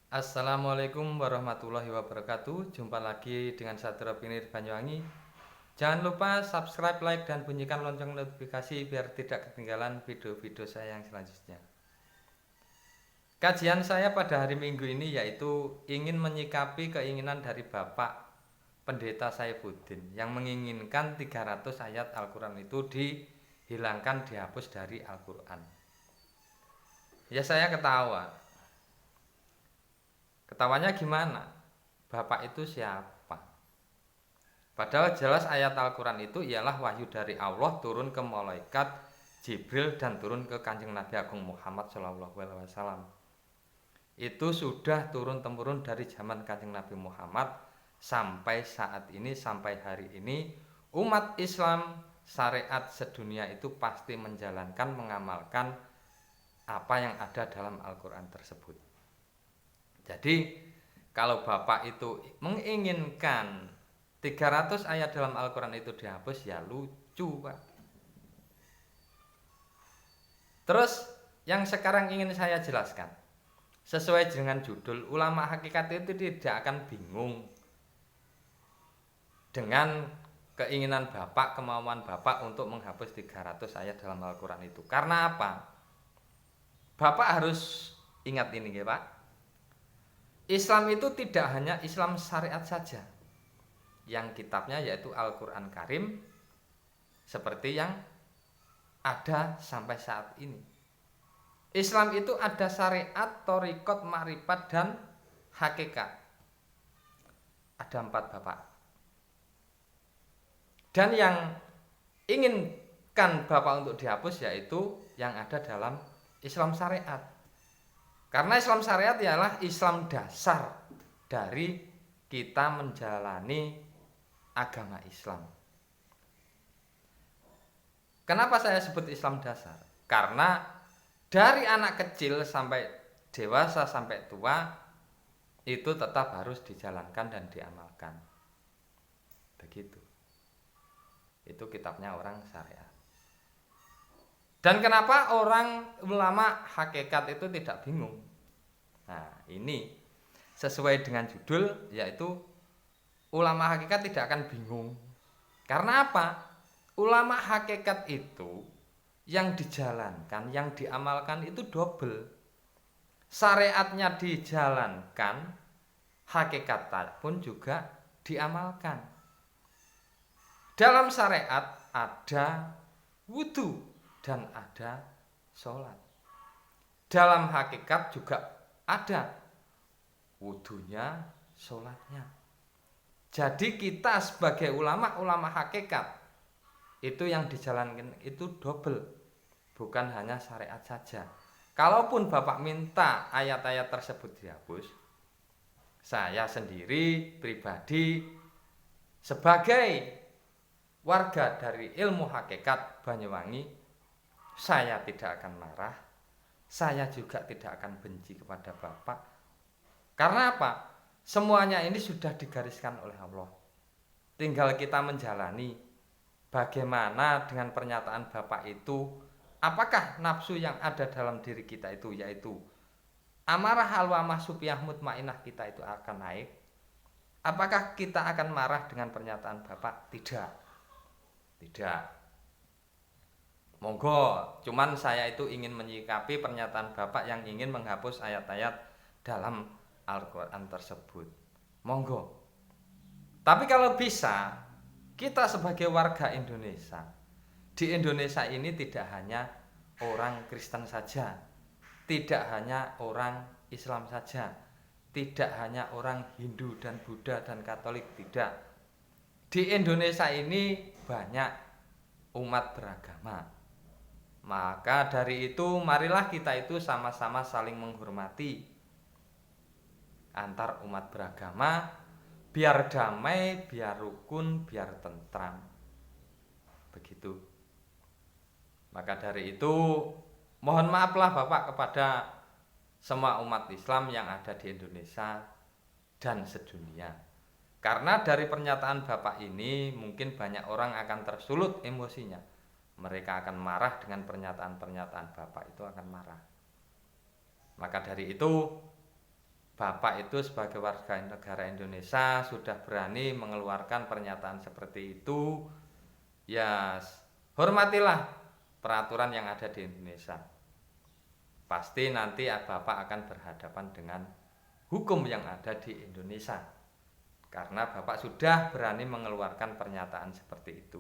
Assalamualaikum warahmatullahi wabarakatuh. Jumpa lagi dengan Satrio Pinir Banyuwangi. Jangan lupa subscribe, like, dan bunyikan lonceng notifikasi biar tidak ketinggalan video-video saya yang selanjutnya. Kajian saya pada hari Minggu ini yaitu ingin menyikapi keinginan dari Bapak Pendeta Saifuddin yang menginginkan 300 ayat Al-Quran itu dihilangkan, dihapus dari Al-Quran. Ya saya ketawa. Ketawanya gimana? Bapak itu siapa? Padahal jelas ayat Al-Quran itu ialah wahyu dari Allah turun ke malaikat Jibril dan turun ke Kanjeng Nabi Agung Muhammad SAW. Itu sudah turun-temurun dari zaman Kanjeng Nabi Muhammad sampai saat ini, sampai hari ini. Umat Islam syariat sedunia itu pasti menjalankan, mengamalkan apa yang ada dalam Al-Quran tersebut. Jadi kalau Bapak itu menginginkan 300 ayat dalam Al-Quran itu dihapus, ya lucu Pak. Terus yang sekarang ingin saya jelaskan, sesuai dengan judul, ulama hakikat itu tidak akan bingung dengan keinginan Bapak, kemauan Bapak untuk menghapus 300 ayat dalam Al-Quran itu. Karena apa? Bapak harus ingat ini ya Pak. Islam itu tidak hanya Islam syariat saja, yang kitabnya yaitu Al-Quran Karim seperti yang ada sampai saat ini. Islam itu ada syariat, thariqat, ma'rifat, dan hakikat. Ada 4 Bapak. Dan yang inginkan Bapak untuk dihapus yaitu yang ada dalam Islam syariat. Karena Islam syariat ialah Islam dasar dari kita menjalani agama Islam. Kenapa saya sebut Islam dasar? Karena dari anak kecil sampai dewasa sampai tua itu tetap harus dijalankan dan diamalkan. Begitu. Itu kitabnya orang syariat. Dan kenapa orang ulama hakikat itu tidak bingung? Nah, ini sesuai dengan judul yaitu ulama hakikat tidak akan bingung. Karena apa? Ulama hakikat itu yang dijalankan, yang diamalkan itu double. Syariatnya dijalankan, hakikat pun juga diamalkan. Dalam syariat ada wudu dan ada sholat. Dalam hakikat juga ada wudunya, sholatnya. Jadi kita sebagai ulama hakikat itu yang dijalankan itu double, bukan hanya syariat saja. Kalaupun Bapak minta ayat-ayat tersebut dihapus, saya sendiri pribadi sebagai warga dari ilmu hakikat Banyuwangi, saya tidak akan marah, saya juga tidak akan benci kepada Bapak. Karena apa? Semuanya ini sudah digariskan oleh Allah. Tinggal kita menjalani. Bagaimana dengan pernyataan Bapak itu? Apakah nafsu yang ada dalam diri kita itu, yaitu amarah, alwamah, supiyah, mutmainah kita itu akan naik? Apakah kita akan marah dengan pernyataan Bapak? Tidak. Tidak. Monggo, cuman saya itu ingin menyikapi pernyataan Bapak yang ingin menghapus ayat-ayat dalam Al-Quran tersebut. Monggo. Tapi kalau bisa, kita sebagai warga Indonesia, di Indonesia ini tidak hanya orang Kristen saja, tidak hanya orang Islam saja, tidak hanya orang Hindu dan Buddha dan Katolik, tidak. Di Indonesia ini banyak umat beragama. Maka dari itu marilah kita itu sama-sama saling menghormati antar umat beragama, biar damai, biar rukun, biar tentram. Begitu. Maka dari itu mohon maaflah Bapak kepada semua umat Islam yang ada di Indonesia dan sedunia. Karena dari pernyataan Bapak ini mungkin banyak orang akan tersulut emosinya. Mereka akan marah dengan pernyataan-pernyataan Bapak itu, akan marah. Maka dari itu Bapak itu sebagai warga negara Indonesia sudah berani mengeluarkan pernyataan seperti itu, ya hormatilah peraturan yang ada di Indonesia. Pasti nanti Bapak akan berhadapan dengan hukum yang ada di Indonesia. Karena Bapak sudah berani mengeluarkan pernyataan seperti itu.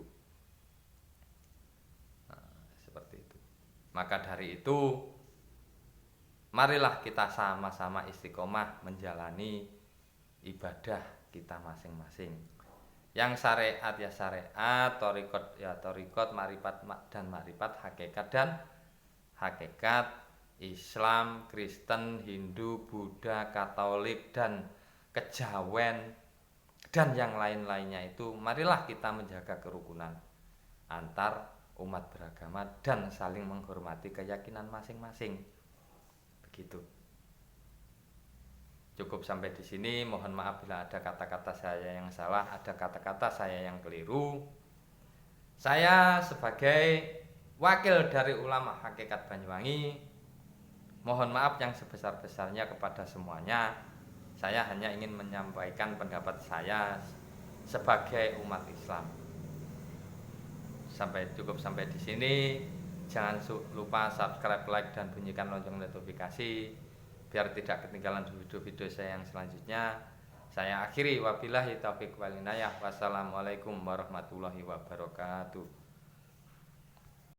Nah, seperti itu. Maka dari itu, marilah kita sama-sama istiqomah menjalani ibadah kita masing-masing. Yang syariat ya syariat, thariqat ya thariqat, marifat dan marifat, hakikat dan hakikat, Islam, Kristen, Hindu, Buddha, Katolik, dan Kejawen, dan yang lain-lainnya itu, marilah kita menjaga kerukunan antar umat beragama dan saling menghormati keyakinan masing-masing. Begitu. Cukup sampai di sini. Mohon maaf bila ada kata-kata saya yang salah, ada kata-kata saya yang keliru. Saya sebagai wakil dari ulama hakikat Banyuwangi, mohon maaf yang sebesar-besarnya kepada semuanya. Saya hanya ingin menyampaikan pendapat saya sebagai umat Islam. Cukup sampai di sini. Jangan lupa subscribe, like, dan bunyikan lonceng notifikasi biar tidak ketinggalan video-video saya yang selanjutnya. Saya akhiri, wabillahi taufiq wal hidayah. Wassalamualaikum warahmatullahi wabarakatuh.